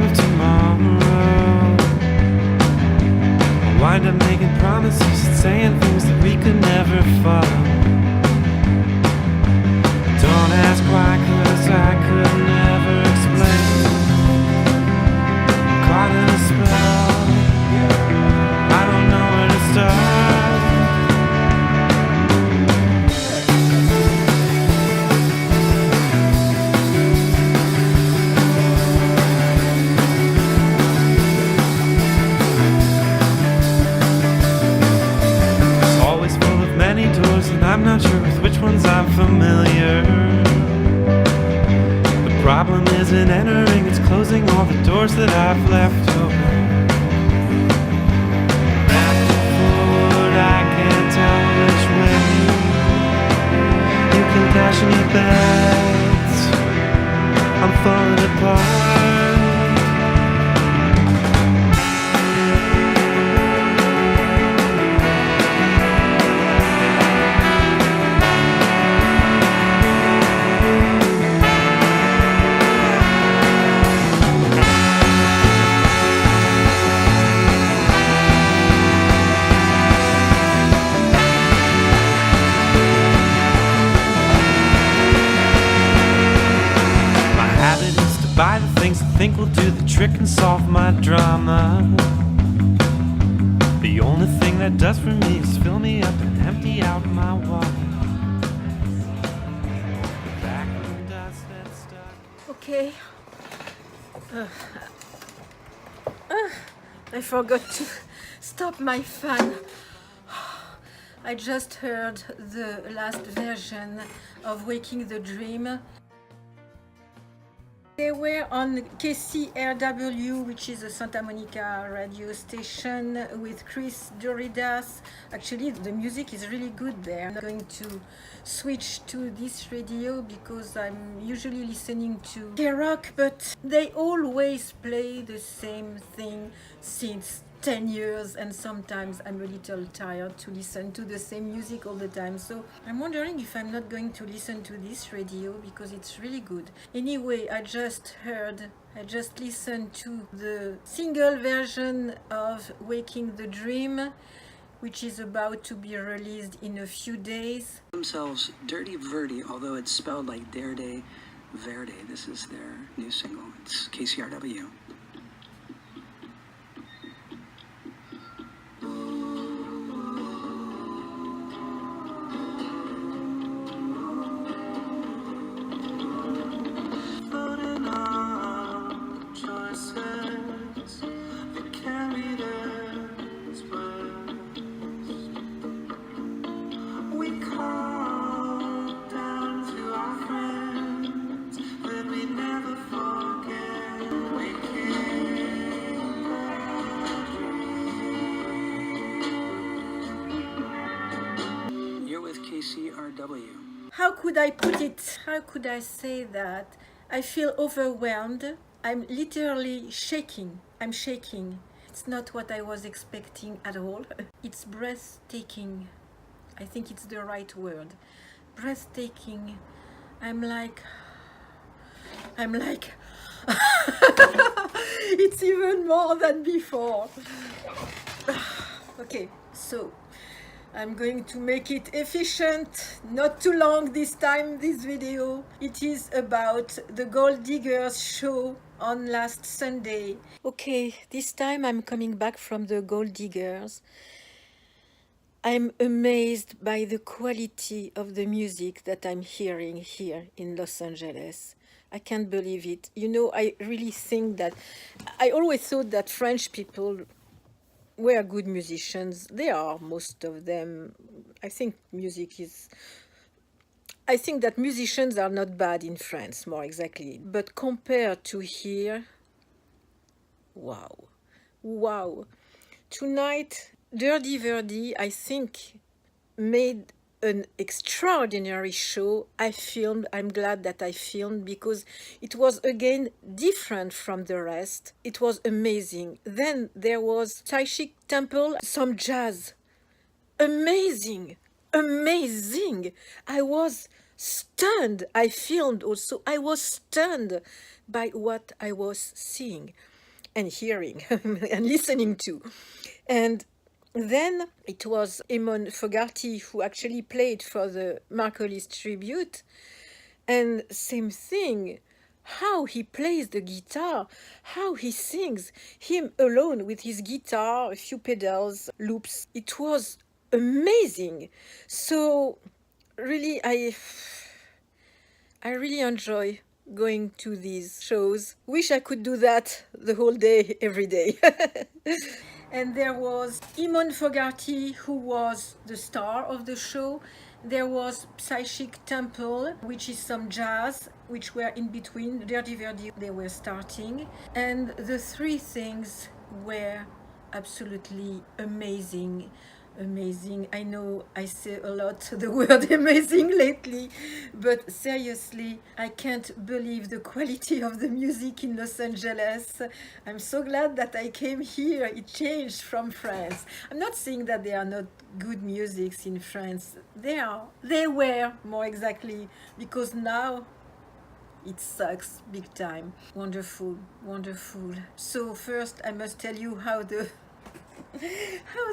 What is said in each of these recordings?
of tomorrow. I'll wind up making promises and saying things that we could never follow. Don't ask why, 'cause I could never explain. Caught in a spell, I don't know where to start. And I'm not sure with which ones I'm familiar. The problem isn't entering, it's closing all the doors that I've left open. Back and forward, I can't tell which way. You can cash in your bets, I'm falling apart. Buy the things I think will do the trick and solve my drama. The only thing that does for me is fill me up and empty out my wallet. Backroom dust that's stuck. Okay. I forgot to stop my fan. I just heard the last version of Waking the Dream. They were on KRCW, which is a Santa Monica radio station, with Chris Douridas. Actually, the music is really good there. I'm not going to switch to this radio because I'm usually listening to K-rock, but they always play the same thing since 10 years, and sometimes I'm a little tired to listen to the same music all the time. So I'm wondering if I'm not going to listen to this radio because it's really good. Anyway, I just listened to the single version of Waking the Dream, which is about to be released in a few days. Themselves Derde Verde, although it's spelled like Derde Verde. This is their new single. It's KCRW. KCRW. How could I put it? How could I say that? I feel overwhelmed. I'm literally shaking. I'm shaking. It's not what I was expecting at all. It's breathtaking. I think it's the right word. Breathtaking. I'm like it's even more than before. Okay, so I'm going to make it efficient, not too long this time, this video. It is about the Gold Diggers show on last Sunday. Okay, this time I'm coming back from the Gold Diggers. I'm amazed by the quality of the music that I'm hearing here in Los Angeles. I can't believe it. You know, I really think that, I always thought that French people were good musicians. They are, most of them. I think that musicians are not bad in France, more exactly. But compared to here, wow. Tonight, Derde Verde, I think, made an extraordinary show. I'm glad that I filmed, because it was again different from the rest. It was amazing. Then there was Tai Chi Temple, some jazz. Amazing. I was stunned. I filmed also. I was stunned by what I was seeing. and hearing and listening to. And then it was Eamon Fogarty who actually played for the Hollis tribute. And same thing, how he plays the guitar, how he sings, him alone with his guitar, a few pedals, loops. It was amazing. So really, I really enjoy going to these shows. Wish I could do that the whole day, every day. And there was Eamon Fogarty, who was the star of the show. There was Psychic Temple, which is some jazz, which were in between. Derde Verde, they were starting. And the three things were absolutely amazing. Amazing. I know I say a lot the word amazing lately, but seriously, I can't believe the quality of the music in Los Angeles. I'm so glad that I came here. It changed from France. I'm not saying that there are not good musics in France. They were more exactly, because now it sucks big time. Wonderful, wonderful. So first I must tell you how the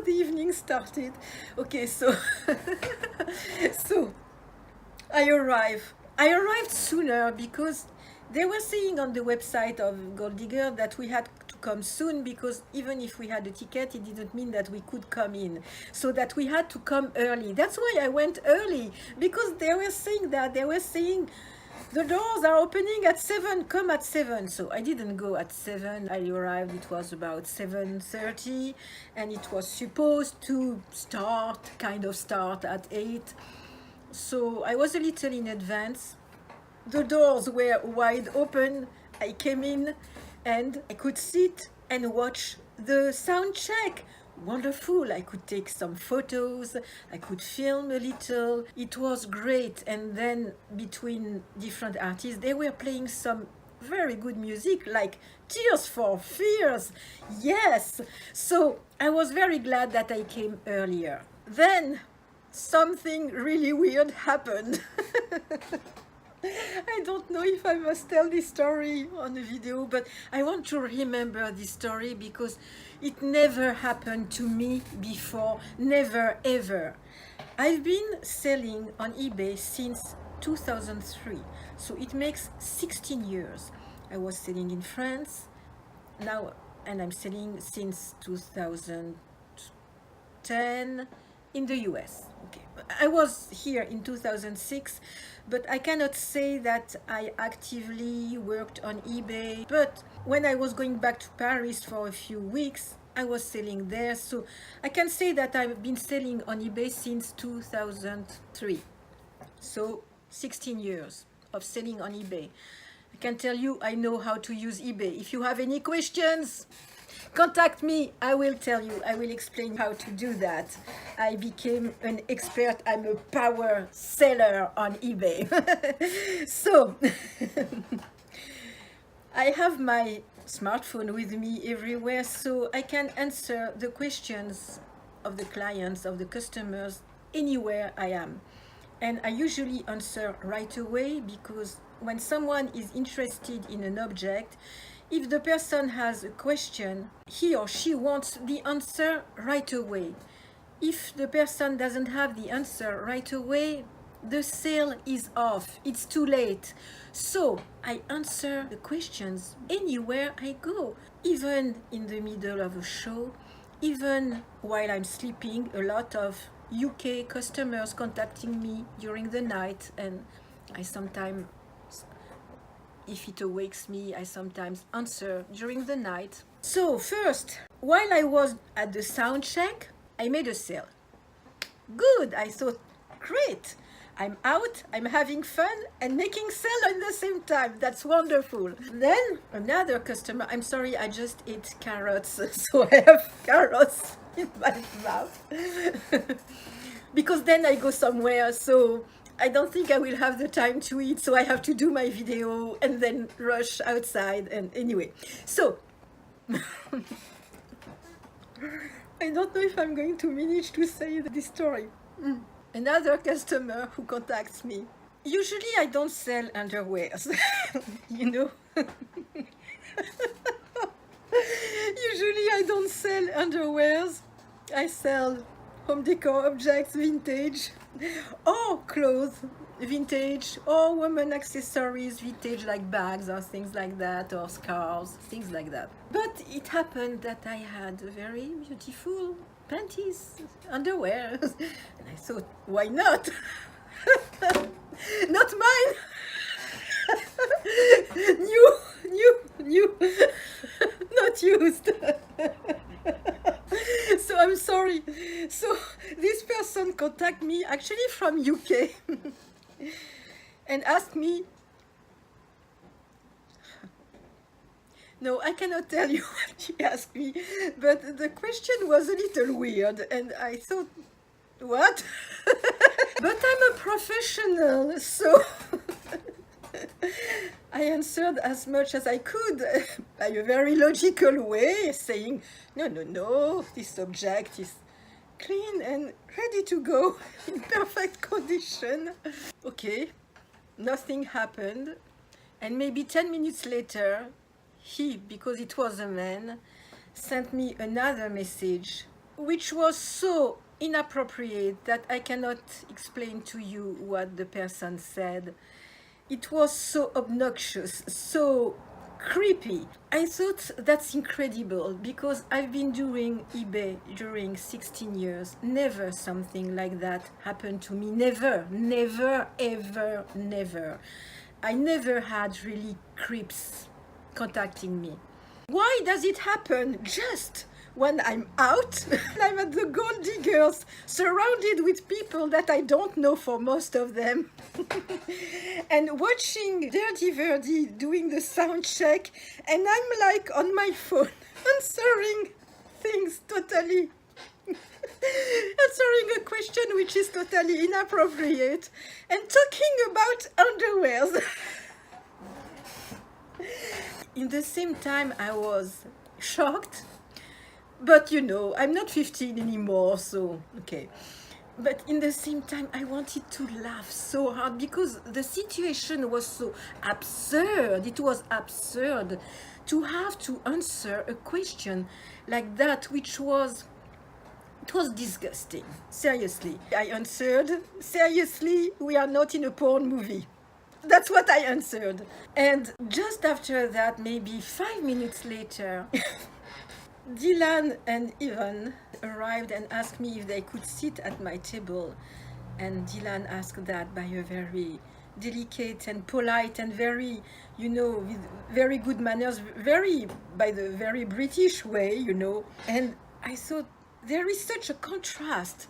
evening started. Okay, so I arrived sooner because they were saying on the website of Gold Digger that we had to come soon, because even if we had a ticket, it didn't mean that we could come in, so that we had to come early. That's why I went early, because they were saying the doors are opening at 7, come at 7. So I didn't go at 7. I arrived, it was about 7:30, and it was supposed to start at 8. So I was a little in advance. The doors were wide open. I came in and I could sit and watch the sound check. Wonderful. I could take some photos, I could film a little. It was great. And then between different artists, they were playing some very good music, like Tears for Fears. Yes. So I was very glad that I came earlier. Then something really weird happened. I don't know if I must tell this story on a video, but I want to remember this story because it never happened to me before, never ever. I've been selling on eBay since 2003, so it makes 16 years. I was selling in France now, and I'm selling since 2010 in the US. Okay, I was here in 2006, but I cannot say that I actively worked on eBay. But when I was going back to Paris for a few weeks, I was selling there. So I can say that I've been selling on eBay since 2003. So 16 years of selling on eBay. I can tell you I know how to use eBay. If you have any questions, contact me. I will tell you. I will explain how to do that. I became an expert. I'm a power seller on eBay. So I have my smartphone with me everywhere, so I can answer the questions of the clients, of the customers, anywhere I am. And I usually answer right away, because when someone is interested in an object, if the person has a question, he or she wants the answer right away. If the person doesn't have the answer right away, the sale is off. It's too late. So I answer the questions anywhere I go, even in the middle of a show, even while I'm sleeping. A lot of UK customers contacting me during the night, and I sometimes, if it awakes me, I sometimes answer during the night. So first, while I was at the sound check, I made a sale. Good, I thought, great. I'm out, I'm having fun and making sale at the same time. That's wonderful. Then another customer, I'm sorry, I just ate carrots, so I have carrots in my mouth. Because then I go somewhere, so I don't think I will have the time to eat, so I have to do my video and then rush outside. And anyway, so I don't know if I'm going to manage to say this story. Another customer who contacts me. Usually I don't sell underwears, you know. sell underwears, I sell home decor objects, vintage, or clothes, vintage, or women accessories, vintage like bags or things like that, or scarves, things like that. But it happened that I had very beautiful panties, underwear, and I thought, why not? Not mine. new, not used. So I'm sorry. So this person contacted me actually from UK and asked me. No, I cannot tell you what he asked me, but the question was a little weird, and I thought, what? But I'm a professional, so I answered as much as I could by a very logical way, saying, no, this object is clean and ready to go in perfect condition. Okay, nothing happened, and maybe 10 minutes later, he, because it was a man, sent me another message, which was so inappropriate that I cannot explain to you what the person said. It was so obnoxious, so creepy. I thought that's incredible because I've been doing eBay during 16 years. Never something like that happened to me. Never, ever, never. I never had really creeps contacting me. Why does it happen just when I'm out? I'm at the Gold Diggers, surrounded with people that I don't know for most of them, and watching Derde Verde doing the sound check, and I'm like on my phone, answering things totally, answering a question which is totally inappropriate, and talking about underwears. In the same time, I was shocked, but you know, I'm not 15 anymore, so okay. But in the same time, I wanted to laugh so hard because the situation was so absurd. It was absurd to have to answer a question like that, which was, it was disgusting. Seriously, I answered, seriously, we are not in a porn movie. That's what I answered. And just after that, maybe 5 minutes later, Dylan and Evan arrived and asked me if they could sit at my table. And Dylan asked that by a very delicate and polite and very, you know, with very good manners, by the very British way, you know. And I thought there is such a contrast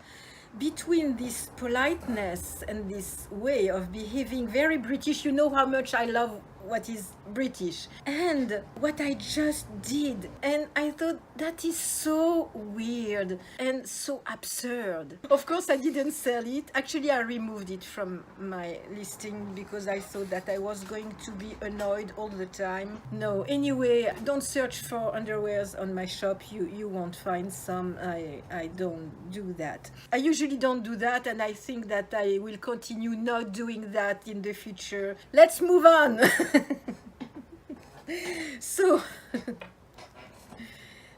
between this politeness and this way of behaving, very British. You know how much I love what is British, and what I just did. And I thought that is so weird and so absurd. Of course, I didn't sell it. Actually, I removed it from my listing because I thought that I was going to be annoyed all the time. No, anyway, don't search for underwears on my shop. You won't find some. I don't do that. I usually don't do that, and I think that I will continue not doing that in the future. Let's move on. So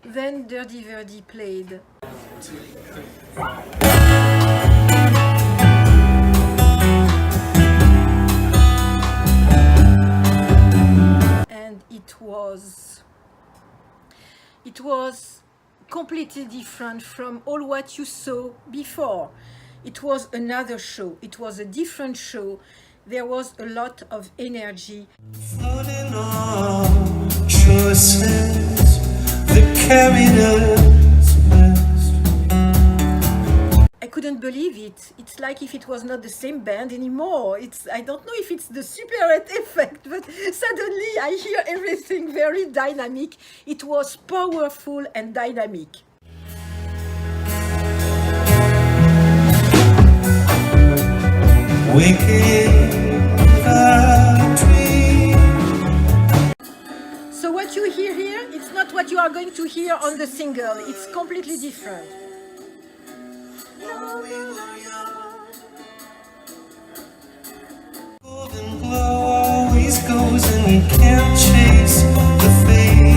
then Derde Verde played. And it was completely different from all what you saw before. It was another show. It was a different show. There was a lot of energy. Floating on choices that carried us west. I couldn't believe it. It's like if it was not the same band anymore. I don't know if it's the Super 8 effect, but suddenly I hear everything very dynamic. It was powerful and dynamic. So what you hear here, it's not what you are going to hear on the single. It's completely different. Golden glow always goes and you can't chase the fade.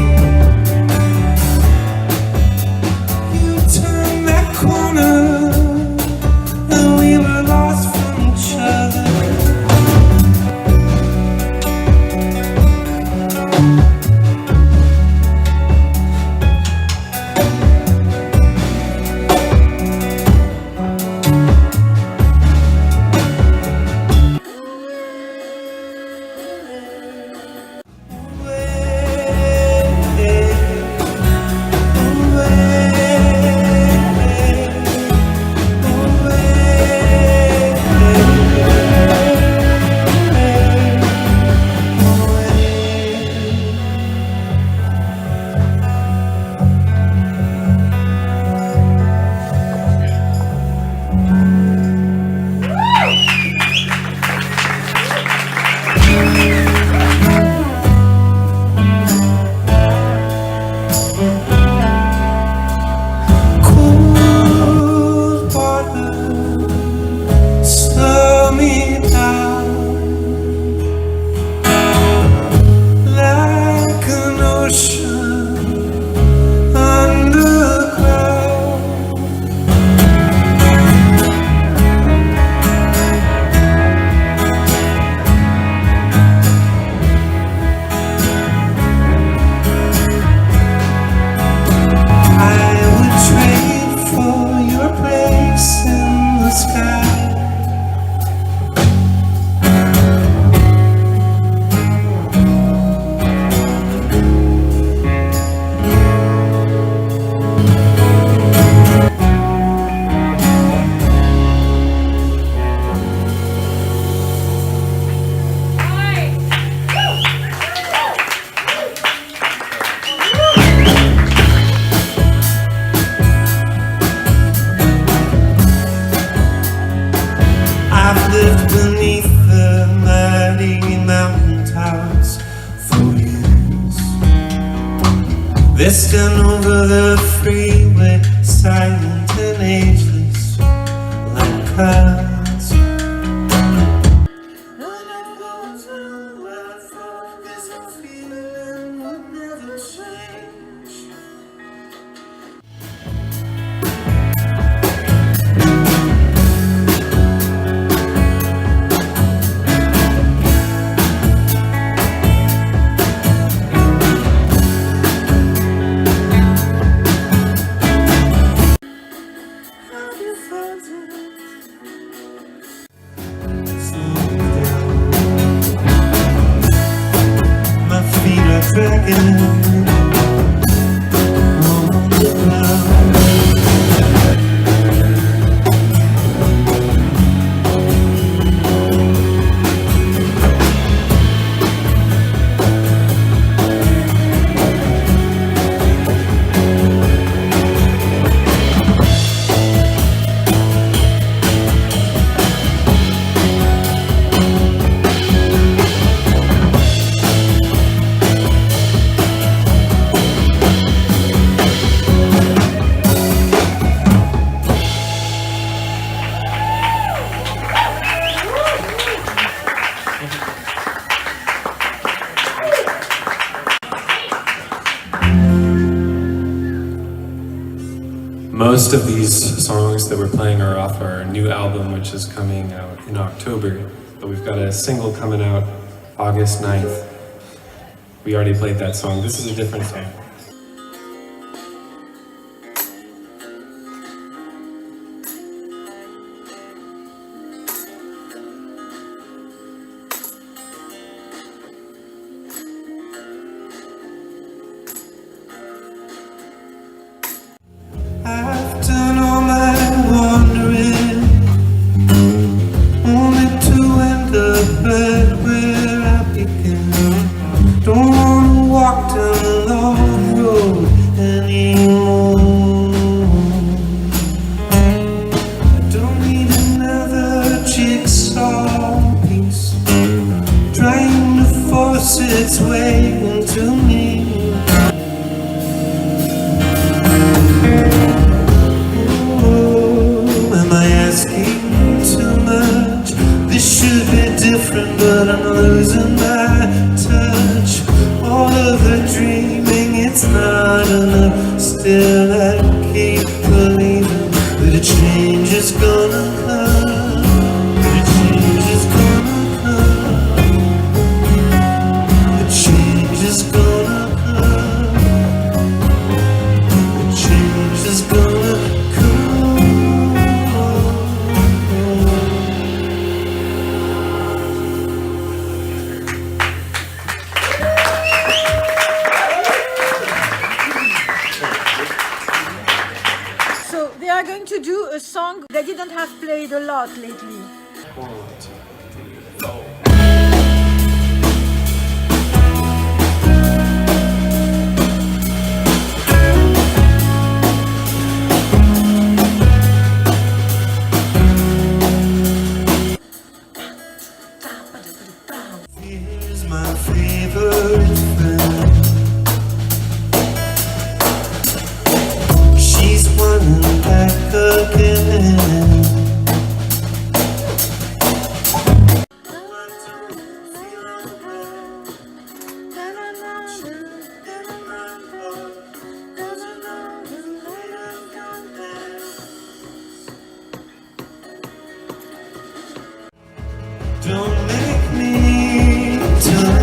Cool water, slow me down like an ocean underground. I would trade for your place in the sky. I've lived beneath the mighty mountain towers for years. They're stand over the freeway, silent and ageless, like clouds. When I go to where I thought this feeling would never change. Have you felt it? Slow down. My feet are dragging on the ground. Most of these songs that we're playing are off our new album, which is coming out in October. But we've got a single coming out August 9th. We already played that song. This is a different song. I've done all my wandering, only to end up right where I began. Don't wanna walk down the long road anymore. I don't need another jigsaw piece trying to force its way into me. Am I asking too much? This should be different, but I'm losing my touch. All of the dreaming, it's not enough. Still, I keep believing that a change is gonna come. That a change is gonna come. The change is gonna come. The change is gonna come. So they are going to do a song they didn't have played a lot lately. Here's my favorite friend. again. Don't make me turn.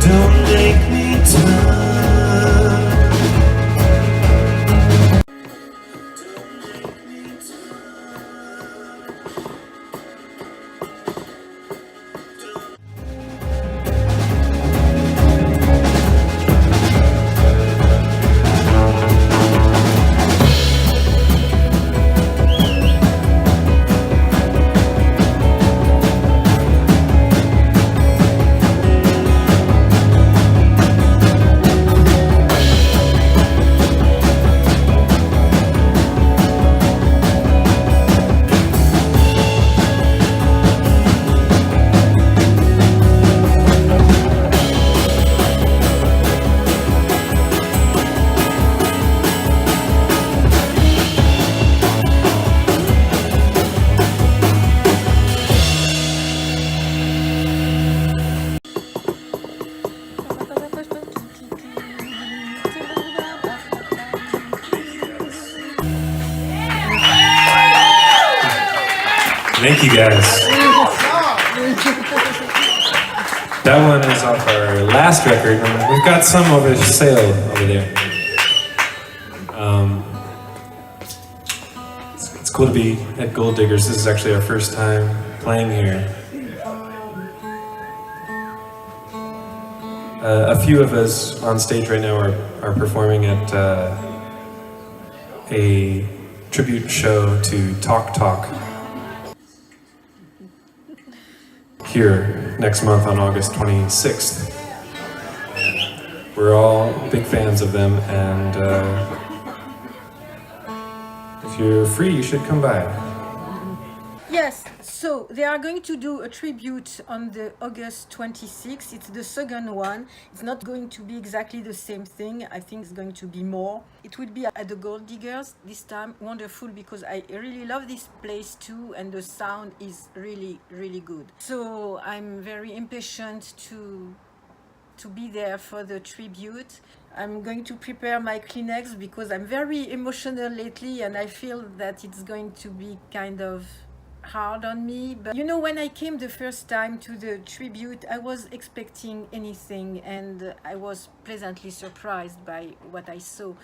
Don't make me turn. Don't make me Thank you guys. That one is off our last record, and we've got some over sale over there. It's cool to be at Gold Diggers. This is actually our first time playing here. A few of us on stage right now are performing at a tribute show to Talk Talk here next month on August 26th. We're all big fans of them, and if you're free, you should come by. Yes, so they are going to do a tribute on the August 26th. It's the second one. It's not going to be exactly the same thing. I think it's going to be more. It will be at the Gold Diggers this time. Wonderful, because I really love this place too, and the sound is really, really good. So I'm very impatient to be there for the tribute. I'm going to prepare my Kleenex because I'm very emotional lately, and I feel that it's going to be kind of hard on me. But you know, when I came the first time to the tribute, I was expecting anything, and I was pleasantly surprised by what I saw.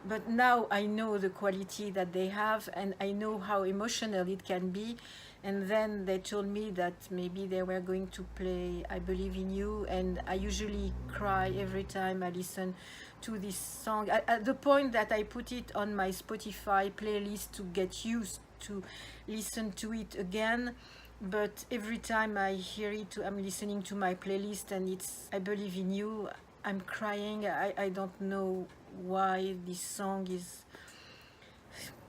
But now I know the quality that they have, and I know how emotional it can be. And then they told me that maybe they were going to play I Believe in You, and I usually cry every time I listen to this song, at the point that I put it on my Spotify playlist to get used to listen to it again. But every time I hear it, I'm listening to my playlist and it's I Believe in You, I'm crying. I don't know why this song is.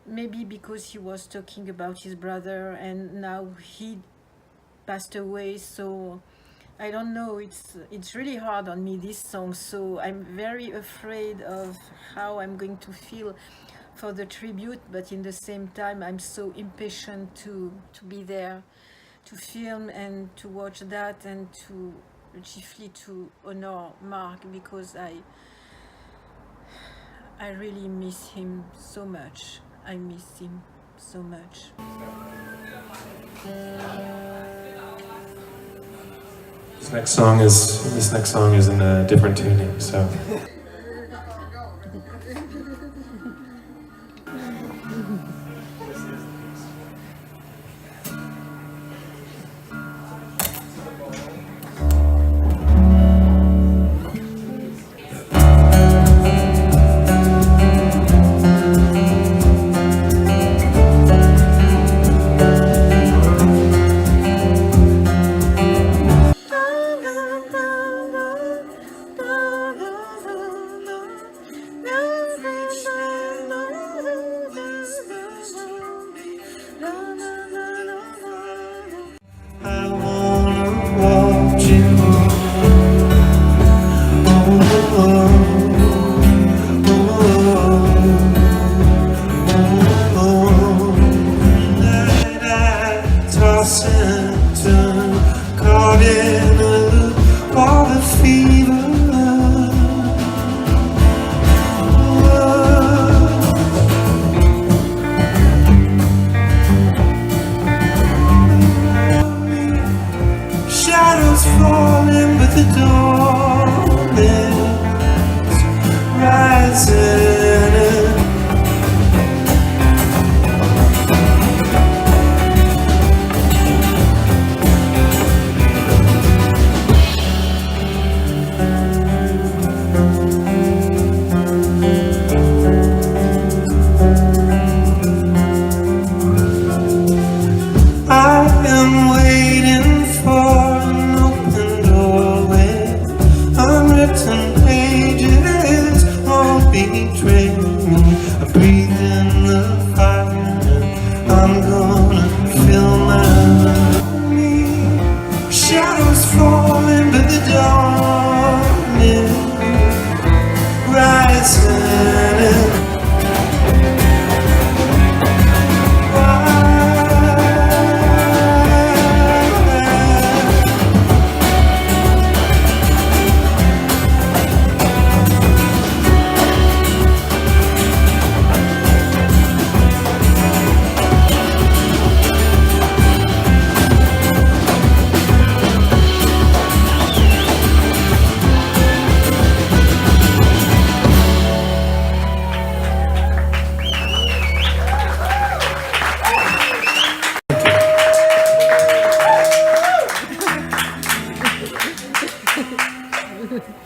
Maybe because he was talking about his brother and now he passed away, so I don't know, it's really hard on me, this song. So I'm very afraid of how I'm going to feel for the tribute, but in the same time I'm so impatient to be there, to film and to watch that, and to chiefly to honor Mark, because I really miss him so much. I miss him so much. This next song is in a different tuning, so. rising. I am waiting for an open doorway. Unwritten pages won't betray me. I breathe in the fire. I'm gonna fill my me. Shadows falling, but the dawn is rising.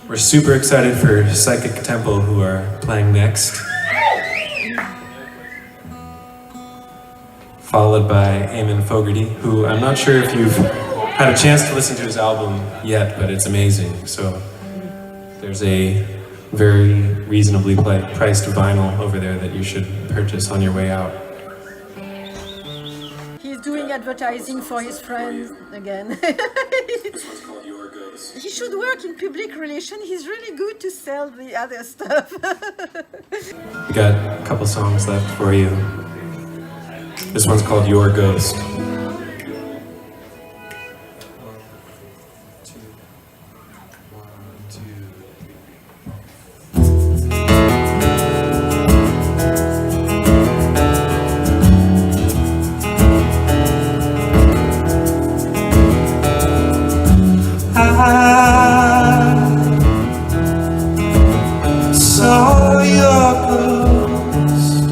We're super excited for Psychic Temple, who are playing next. Followed by Eamon Fogarty, who I'm not sure if you've had a chance to listen to his album yet, but it's amazing. So there's a very reasonably priced vinyl over there that you should purchase on your way out. He's doing advertising for his friends again. He should work in public relations. He's really good to sell the other stuff. We got a couple songs left for you. This one's called Your Ghost. I saw your ghost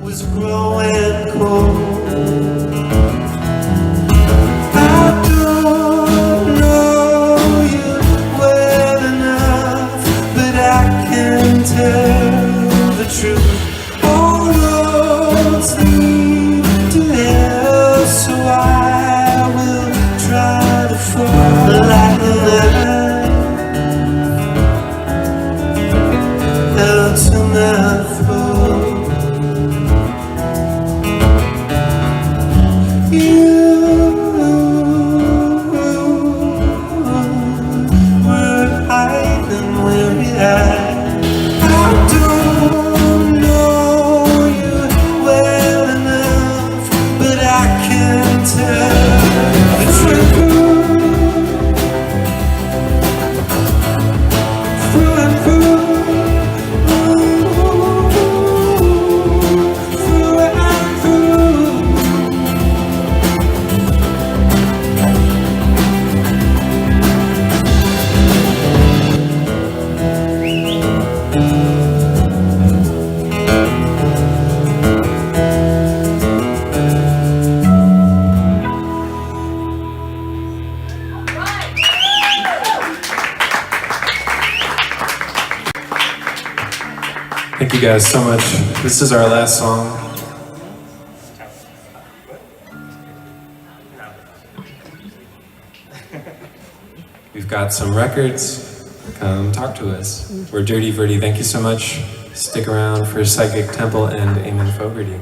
was growing cold. I don't know you well enough, but I can tell the truth. All roads lead to hell, so I will try to fall like a knife held to my throat. You were hiding where we had. I don't know you well enough, but I can tell the truth. Through and through, through and through. Thank you guys so much. This is our last song. We've got some records. Come talk to us. We're Derde Verde. Thank you so much. Stick around for Psychic Temple and Eamon Fogarty.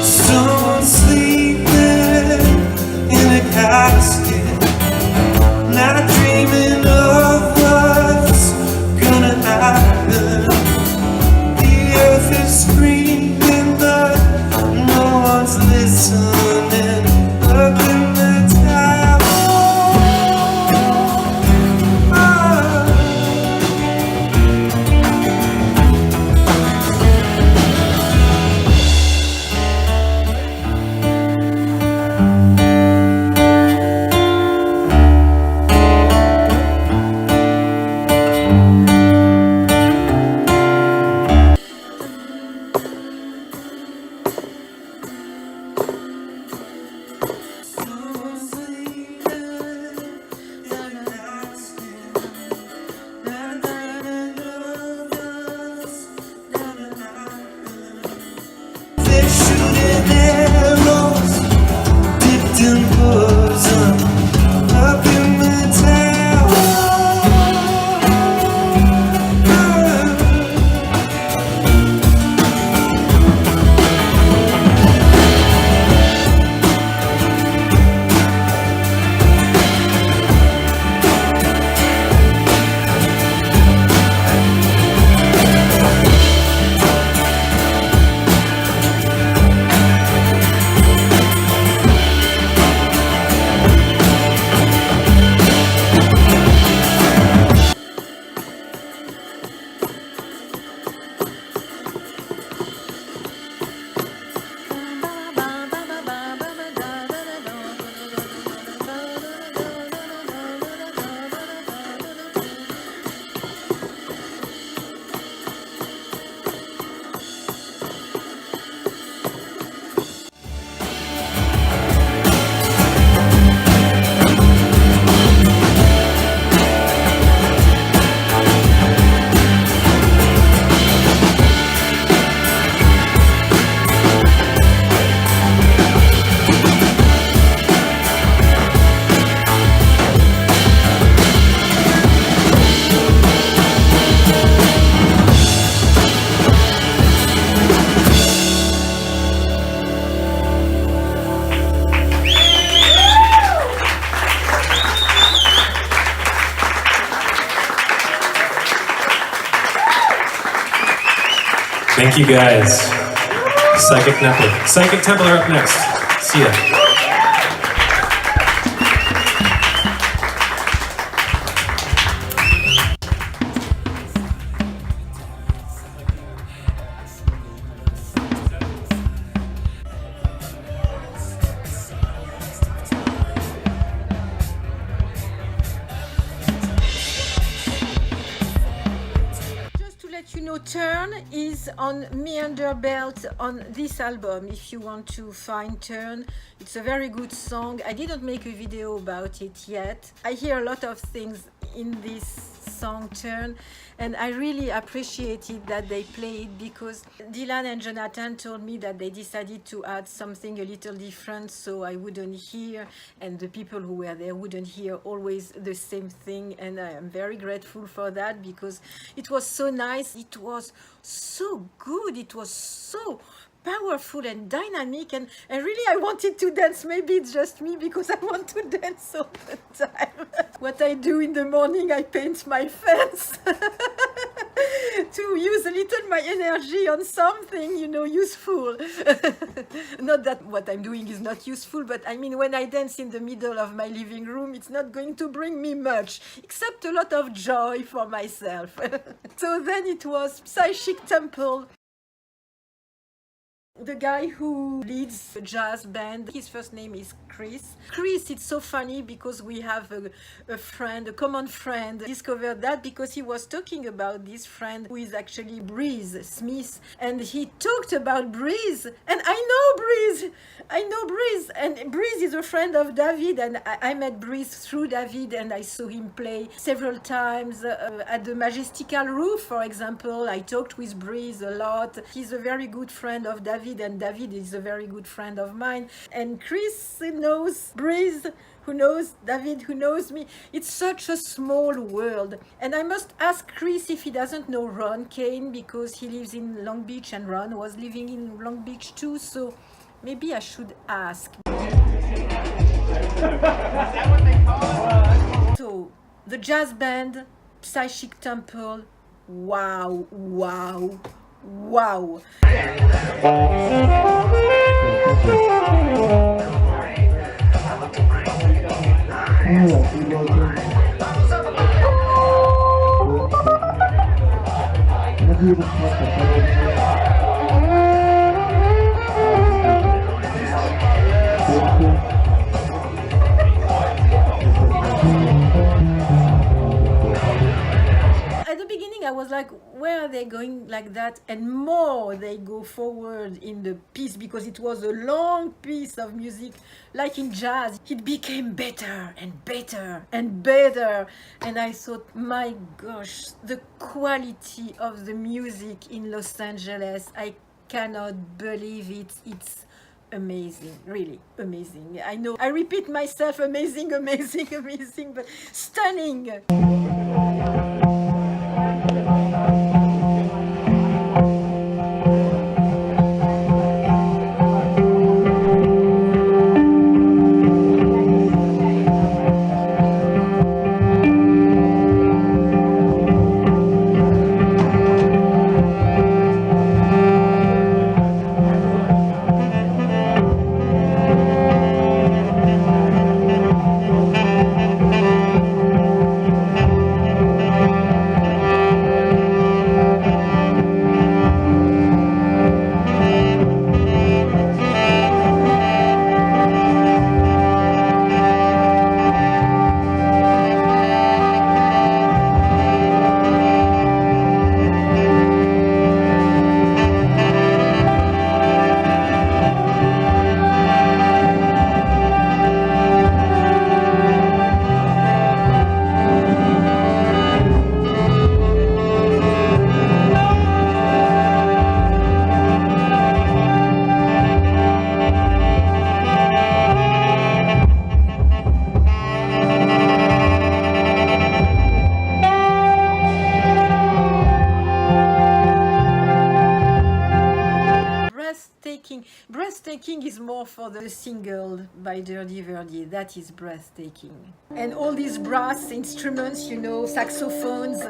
Someone sleeping in a car. Thank you guys. Psychic Temple are up next. See ya. Turn is on Meander Belt on this album. If you want to find Turn, it's a very good song. I didn't make a video about it yet. I hear a lot of things in this song Turn, and I really appreciated that they play it, because Dylan and Jonathan told me that they decided to add something a little different so I wouldn't hear, and the people who were there wouldn't hear always the same thing, and I am very grateful for that, because it was so nice, it was so good, it was so powerful and dynamic, and really I wanted to dance. Maybe it's just me, because I want to dance all the time. What I do in the morning, I paint my fence to use a little my energy on something, useful. Not that what I'm doing is not useful, but I mean, when I dance in the middle of my living room, it's not going to bring me much, except a lot of joy for myself. So then it was Psychic Temple. The guy who leads a jazz band, his first name is Chris. Chris, it's so funny because we have a friend, a common friend, discovered that because he was talking about this friend who is actually Breeze Smith, and he talked about Breeze, and I know Breeze, and Breeze is a friend of David, and I met Breeze through David, and I saw him play several times at the Majestical Roof, for example. I talked with Breeze a lot. He's a very good friend of David, and David is a very good friend of mine, and Chris knows Breeze, who knows David, who knows me. It's such a small world, and I must ask Chris if he doesn't know Ron Kane, because he lives in Long Beach and Ron was living in Long Beach too, so maybe I should ask. So the jazz band Psychic Temple, wow. At the beginning I was like, where are they going like that? And more they go forward in the piece, because it was a long piece of music, like in jazz. It became better and better and better, and I thought, my gosh, the quality of the music in Los Angeles, I cannot believe it. It's amazing, really amazing. I know I repeat myself, amazing, but stunning. Breathtaking is more for the single by Derde Verde. That is breathtaking. And all these brass instruments, saxophones.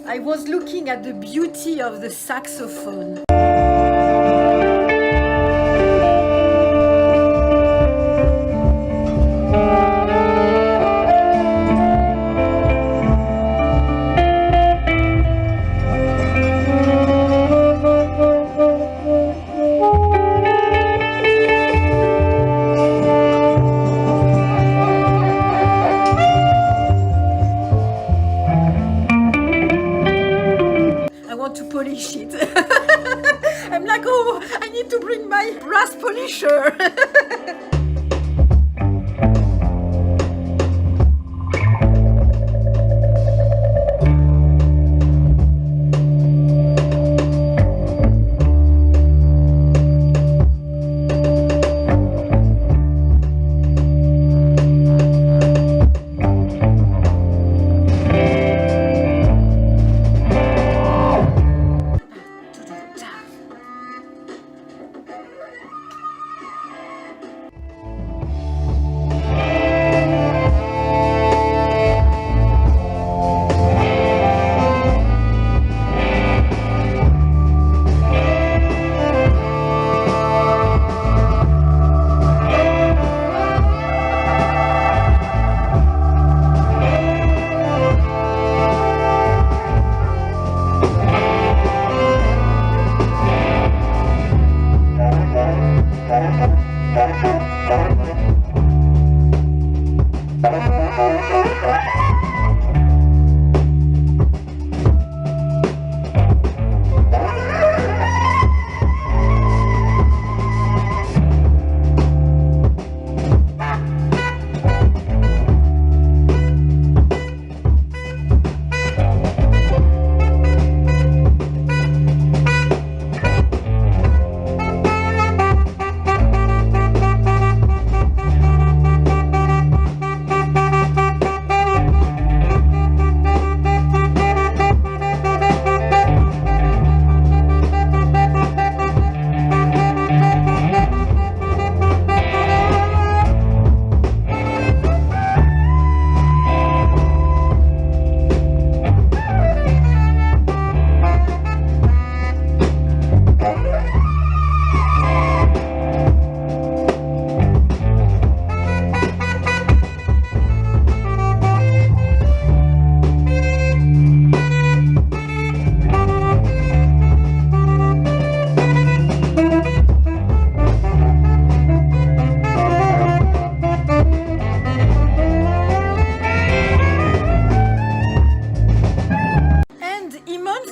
I was looking at the beauty of the saxophone. want to polish it. I'm like, oh, I need to bring my brass polisher.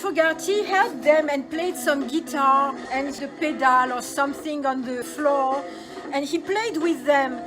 Fogarty helped them and played some guitar and the pedal or something on the floor, and he played with them.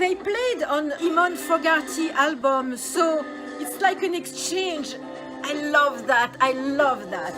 they played on Eamon Fogarty album, so it's like an exchange. I love that. I love that.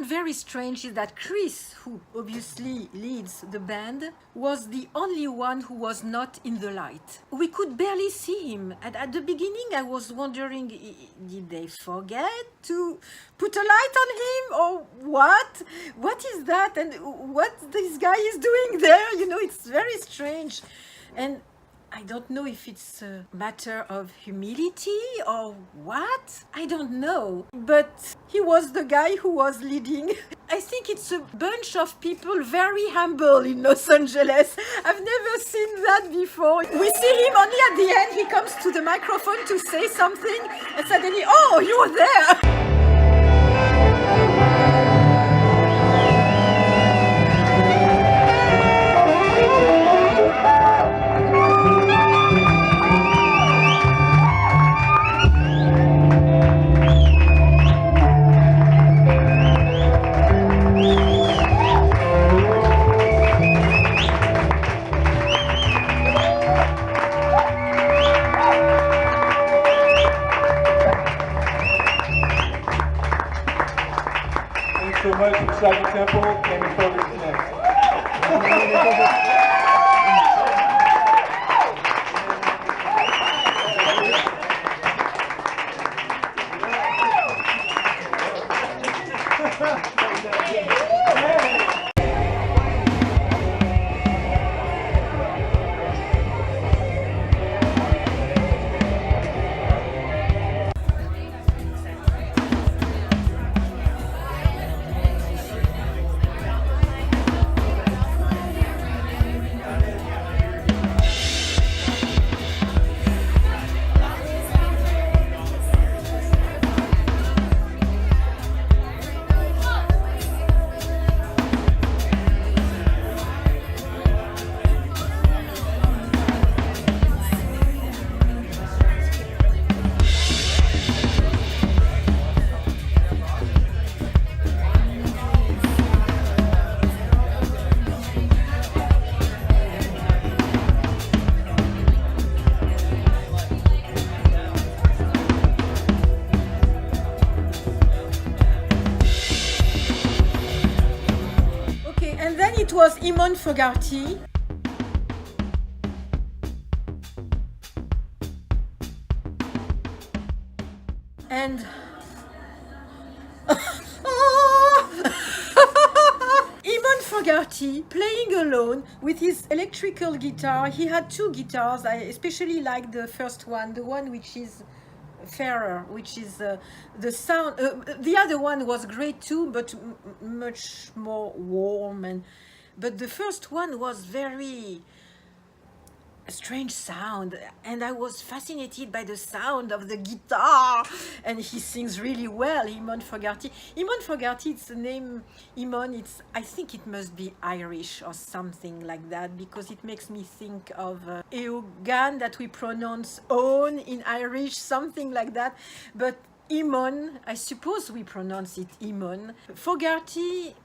Very strange is that Chris, who obviously leads the band, was the only one who was not in the light. We could barely see him, and at the beginning I was wondering, did they forget to put a light on him or what? What is that and what this guy is doing there? You know, it's very strange. And I don't know if it's a matter of humility or what. I don't know. But he was the guy who was leading. I think it's a bunch of people very humble in Los Angeles. I've never seen that before. We see him only at the end. He comes to the microphone to say something and suddenly, oh, you're there. So much inside the temple, Eamon Fogarty next. was Eamon Fogarty. And Eamon Fogarty playing alone with his electrical guitar. He had two guitars. I especially like the first one, the one which is fairer, which is the sound. The other one was great too, but much more warm. But the first one was very a strange sound, and I was fascinated by the sound of the guitar, and he sings really well. Eamon Fogarty. Eamon Fogarty, it's the name Eamon. I think it must be Irish or something like that, because it makes me think of Eogan, that we pronounce own in Irish, something like that. But Eamon, I suppose we pronounce it Eamon. Fogarty,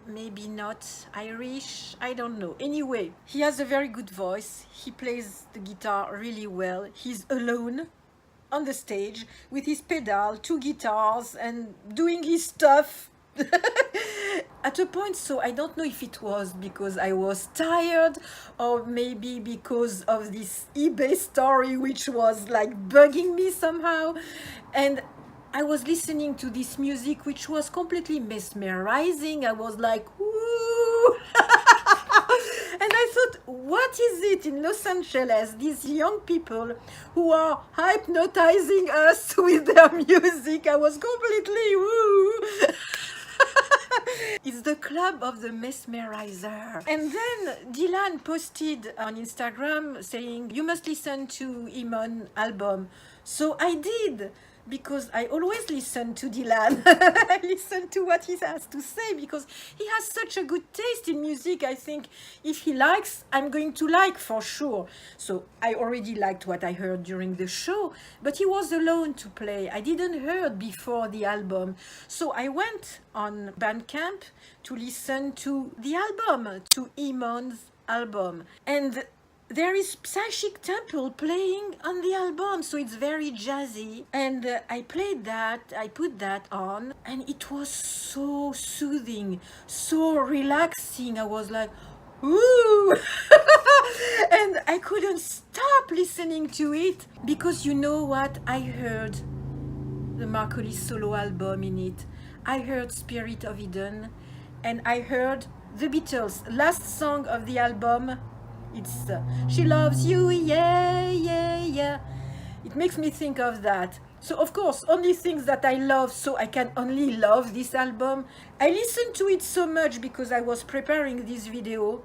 maybe not Irish, I don't know. Anyway, he has a very good voice. He plays the guitar really well. He's alone on the stage with his pedal, two guitars, and doing his stuff. At a point, so I don't know if it was because I was tired or maybe because of this eBay story, which was like bugging me somehow. And I was listening to this music, which was completely mesmerizing. I was like, ooh. And I thought, what is it in Los Angeles, these young people who are hypnotizing us with their music? I was completely woo. It's the club of the mesmerizer. And then Dylan posted on Instagram saying, you must listen to Eamon album. So I did, because I always listen to Dylan. I listen to what he has to say, because he has such a good taste in music. I think if he likes, I'm going to like for sure. So I already liked what I heard during the show, but he was alone to play. I didn't heard before the album. So I went on Bandcamp to listen to the album, to Eamon's album. And there is Psychic Temple playing on the album, so it's very jazzy. And I played that, I put that on, and it was so soothing, so relaxing. I was like, ooh! And I couldn't stop listening to it, because you know what? I heard the Marcoli solo album in it. I heard Spirit of Eden, and I heard the Beatles. Last song of the album, it's She Loves You, yeah, yeah, yeah. It makes me think of that. So of course, only things that I love, so I can only love this album. I listened to it so much because I was preparing this video,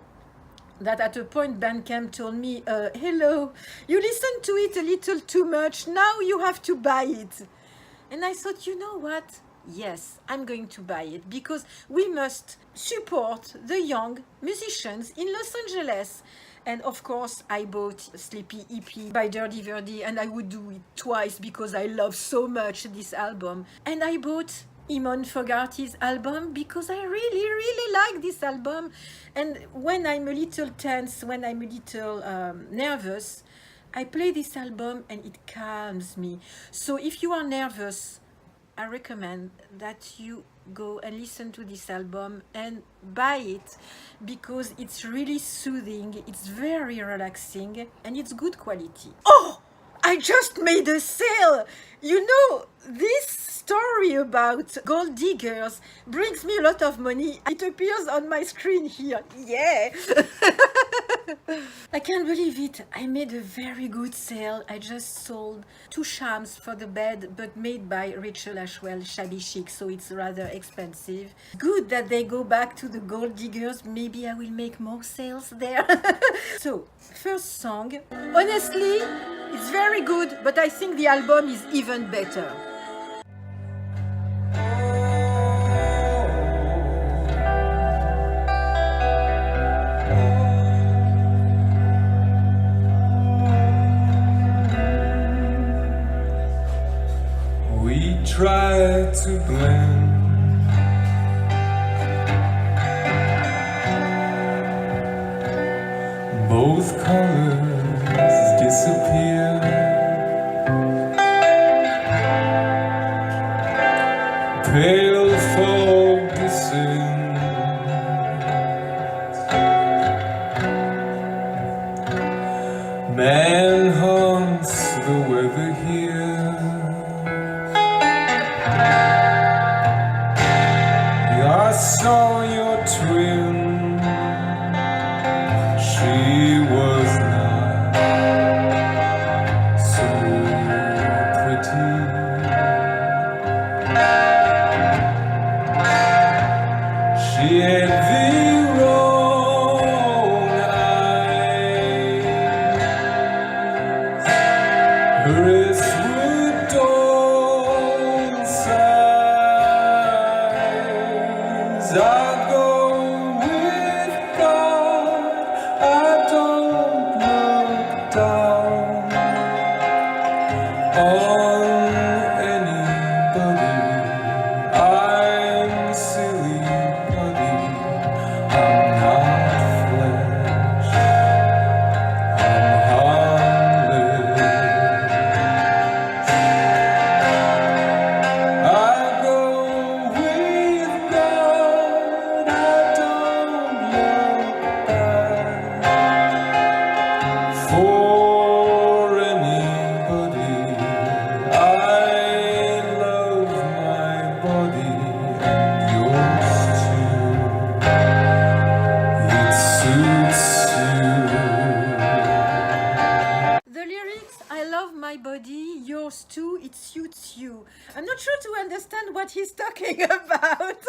that at a point Bandcamp told me, hello, you listened to it a little too much, now you have to buy it. And I thought, you know what? Yes, I'm going to buy it, because we must support the young musicians in Los Angeles. And of course, I bought Sleepy EP by Derde Verde, and I would do it twice because I love so much this album. And I bought Eamon Fogarty's album because I really, really like this album. And when I'm a little tense, when I'm a little nervous, I play this album and it calms me. So if you are nervous, I recommend that you go and listen to this album and buy it, because it's really soothing, it's very relaxing, and it's good quality. Oh, I just made a sale! You know, this story about gold diggers brings me a lot of money. It appears on my screen here. Yeah! I can't believe it. I made a very good sale. I just sold 2 shams for the bed, but made by Rachel Ashwell Shabby Chic, so it's rather expensive. Good that they go back to the gold diggers. Maybe I will make more sales there. So, first song. Honestly, it's very good, but I think the album is even better. Try to blend both colors disappear. Pale fog descends Man haunts the weather here. I saw your twin. She was not so pretty. She had the wrong eyes. Her wrists were doll size. I go with God. I don't look down on anybody. I'm silly putty. I'm not flesh. I'm harmless. I go with God. I don't look back for anybody. I love my body and yours too. It suits you. The lyrics, I love my body, yours too, it suits you. I'm not sure to understand what he's talking about.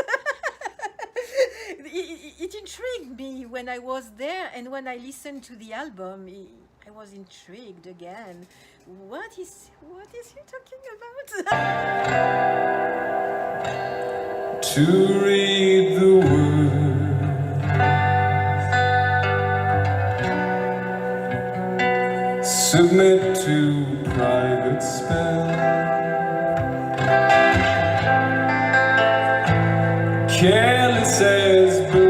It intrigued me when I was there, and when I listened to the album, I was intrigued again. What is he talking about? To read the words, submit to private spell, careless as birds,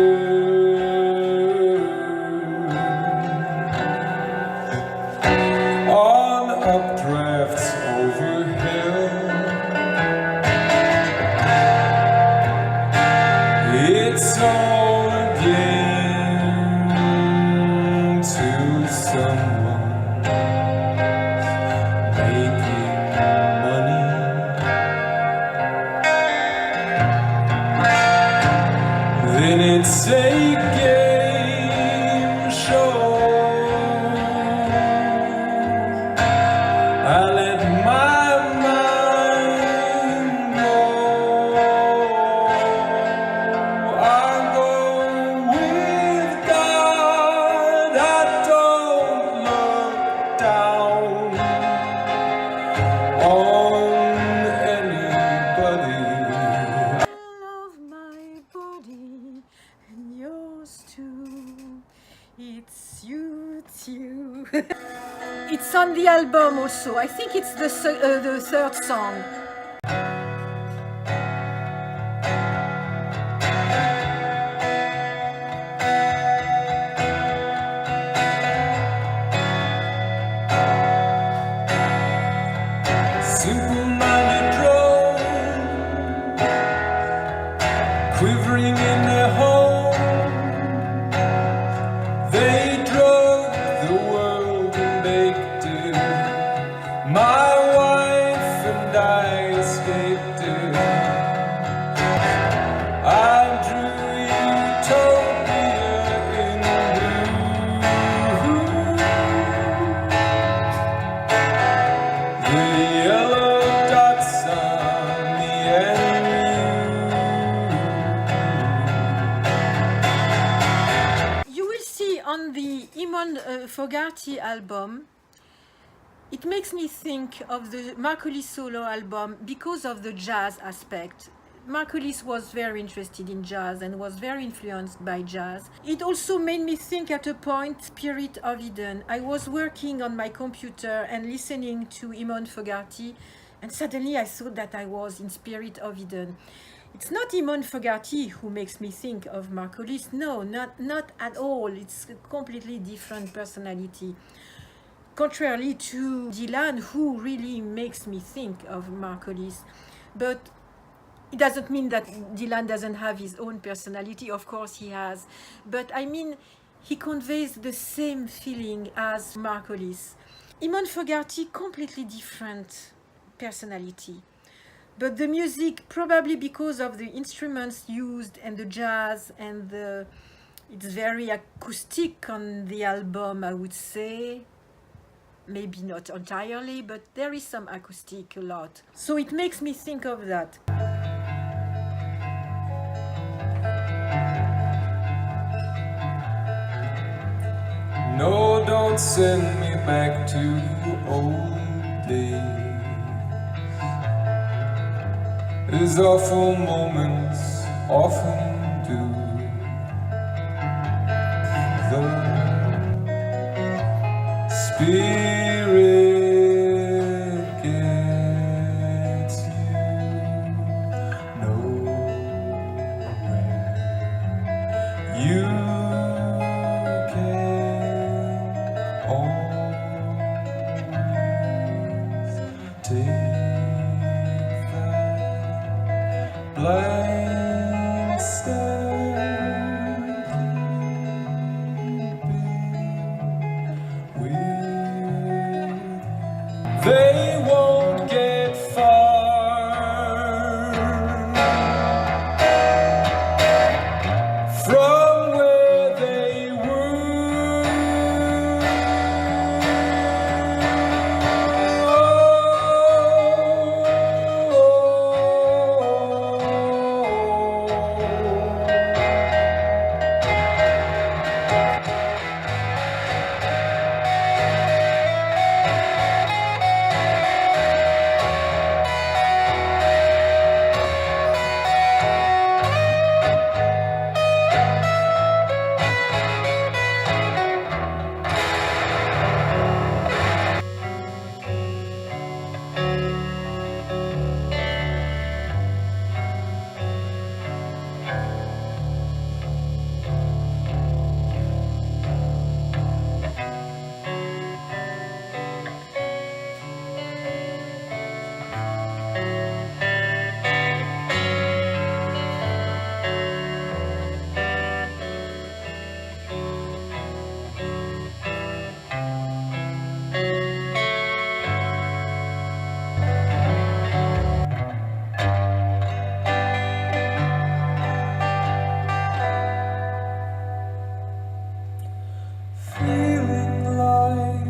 on updrafts over hill. It's all a game to someone making money. Then it's a game show. I let my mind go. I go with God. I don't look down on anybody. I love my body and yours too. It suits you. It's on the album also. I think it's the third song. Simple-minded drone, quivering in their home. They drove the world and baked it. My wife and I escaped it. I drew utopia in blue. The yellow dots on the end. You will see on the Eamon Fogarty album, it makes me think of the Marcolis solo album because of the jazz aspect. Marcolis was very interested in jazz and was very influenced by jazz. It also made me think at a point, Spirit of Eden. I was working on my computer and listening to Eamon Fogarty, and suddenly I thought that I was in Spirit of Eden. It's not Eamon Fogarty who makes me think of Marcolis. No, not at all. It's a completely different personality. Contrarily to Dylan, who really makes me think of Marcolis. But it doesn't mean that Dylan doesn't have his own personality. Of course he has. But I mean, he conveys the same feeling as Mark Hollis. Eamon Fogarty, completely different personality. But the music, probably because of the instruments used and the jazz and it's very acoustic on the album, I would say. Maybe not entirely, but there is some acoustic a lot. So it makes me think of that. No, don't send me back to old days. As awful moments often do. The spirit gets you nowhere. You blind stare with they won't get far from where they were. Feeling like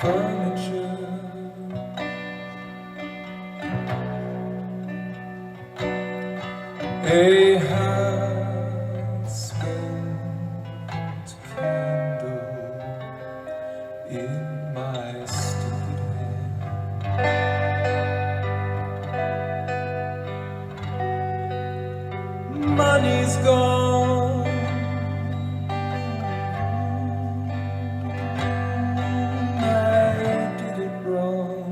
furniture, a half-spent candle in my stupid hand. Money's gone, I did it wrong.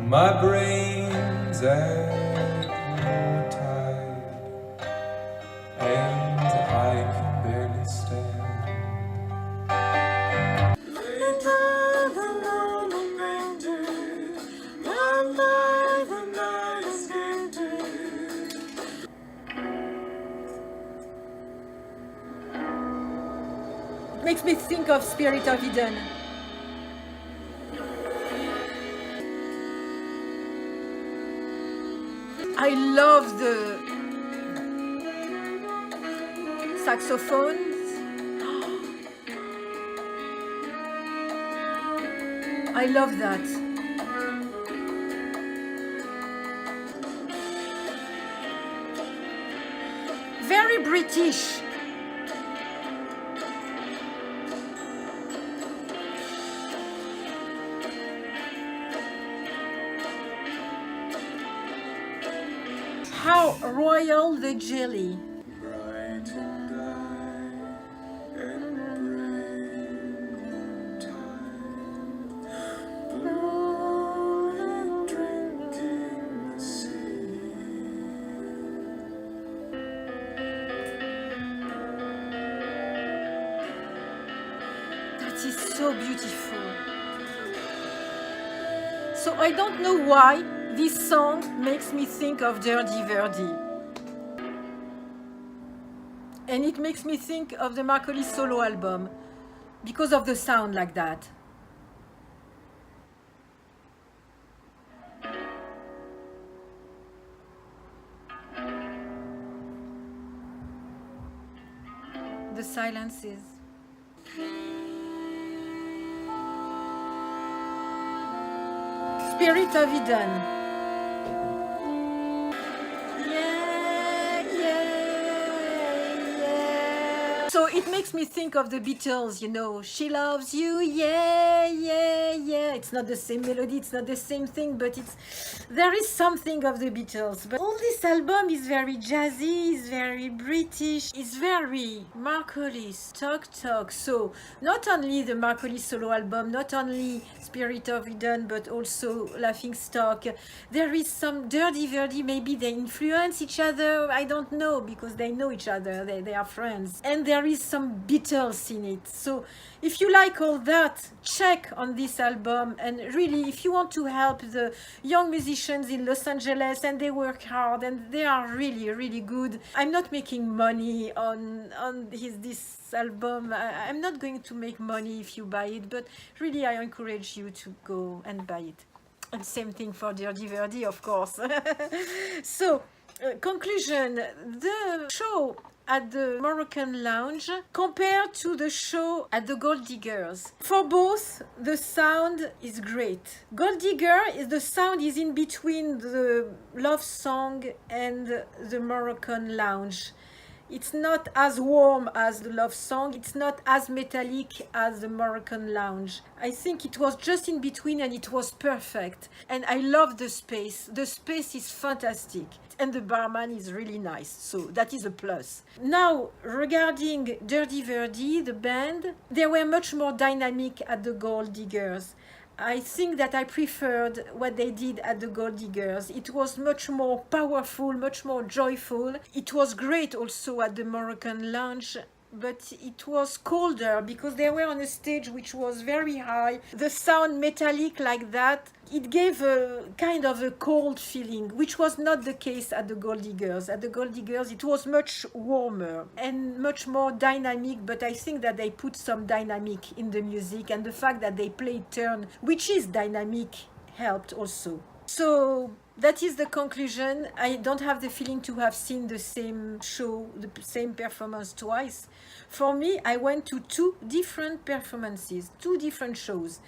My brain's at low tide, and I can barely stand. Makes me think of Spirit of Eden. I love the saxophones. I love that. Very British. How royal the jelly. Bright and I and brave time, blue and drinking the sea. That is so beautiful. I don't know why this song makes me think of Derde Verde. And it makes me think of the Hollis solo album because of the sound like that. The silences. Spirit of Eden. Yeah, yeah, yeah. So it makes me think of the Beatles, you know, she loves you, yeah, yeah, yeah. It's not the same melody, it's not the same thing, but there is something of the Beatles. But all this album is very jazzy, is very British, it's very Hollis, talk. So not only the Hollis solo album, not only Spirit of Eden, but also Laughing Stock. There is some Derde Verde, maybe they influence each other, I don't know, because they know each other, they are friends. And there is some Beatles in it. So if you like all that, check on this album. And really, if you want to help the young musicians in Los Angeles, and they work hard and they are really, really good. I'm not making money on this album. I'm not going to make money if you buy it, but really I encourage you to go and buy it. And same thing for Derde Verde, of course. So, conclusion, the show at the Moroccan Lounge compared to the show at the Gold Diggers. For both, the sound is great. Gold Digger, the sound is in between the love song and the Moroccan Lounge. It's not as warm as the love song. It's not as metallic as the Moroccan Lounge. I think it was just in between and it was perfect. And I love the space. The space is fantastic. And the barman is really nice. So that is a plus. Now, regarding Derde Verde, the band, they were much more dynamic at the Gold Diggers. I think that I preferred what they did at the Gold Diggers. It was much more powerful, much more joyful. It was great also at the Moroccan Lounge, but it was colder because they were on a stage which was very high. The sound metallic like that, it gave a kind of a cold feeling, which was not the case at the Gold Diggers. At the Gold Diggers, it was much warmer and much more dynamic, but I think that they put some dynamic in the music, and the fact that they played turn, which is dynamic, helped also. So that is the conclusion. I don't have the feeling to have seen the same show, the same performance twice. For me, I went to two different performances, two different shows.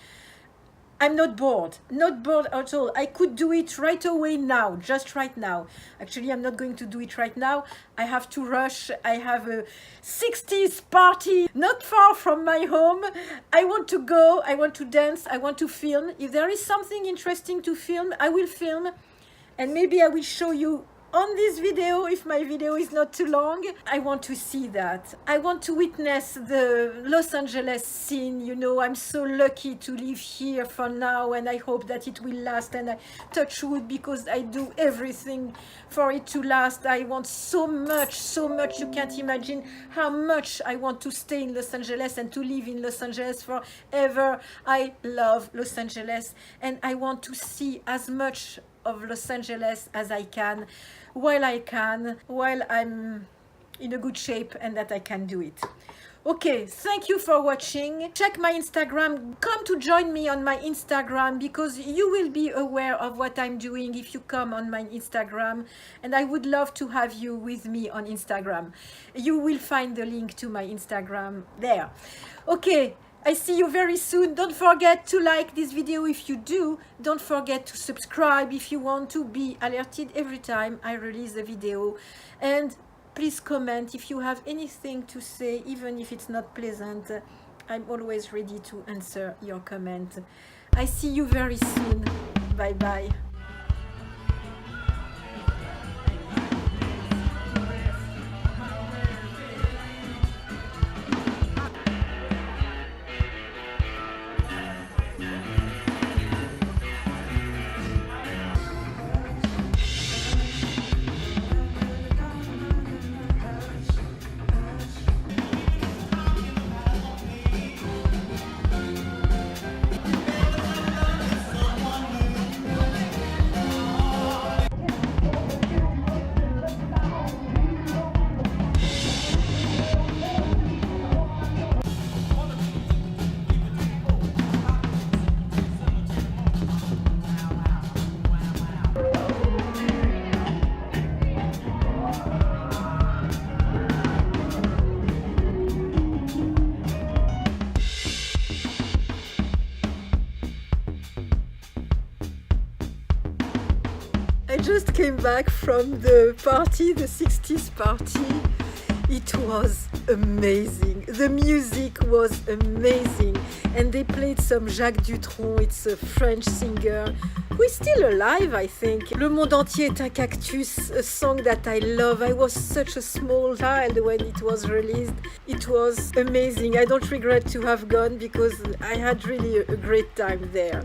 I'm not bored at all. I could do it right away now, just right now. Actually, I'm not going to do it right now. I have to rush. I have a 60s party not far from my home. I want to go, I want to dance, I want to film. If there is something interesting to film, I will film. And maybe I will show you on this video, if my video is not too long. I want to see that. I want to witness the Los Angeles scene. You know, I'm so lucky to live here for now, and I hope that it will last, and I touch wood because I do everything for it to last. I want so much, you can't imagine how much I want to stay in Los Angeles and to live in Los Angeles forever. I love Los Angeles, and I want to see as much of Los Angeles as I can, while I'm in a good shape and that I can do it. Okay, thank you for watching. Check my Instagram. Come to join me on my Instagram, because you will be aware of what I'm doing if you come on my Instagram, and I would love to have you with me on Instagram. You will find the link to my Instagram there. Okay, I see you very soon. Don't forget to like this video if you do. Don't forget to subscribe if you want to be alerted every time I release a video. And please comment if you have anything to say, even if it's not pleasant. I'm always ready to answer your comment. I see you very soon. Bye bye. just came back from the party, the 60s party. It was amazing. The music was amazing. And they played some Jacques Dutronc, it's a French singer who is still alive, I think. Le Monde Entier est un Cactus, a song that I love. I was such a small child when it was released. It was amazing. I don't regret to have gone because I had really a great time there.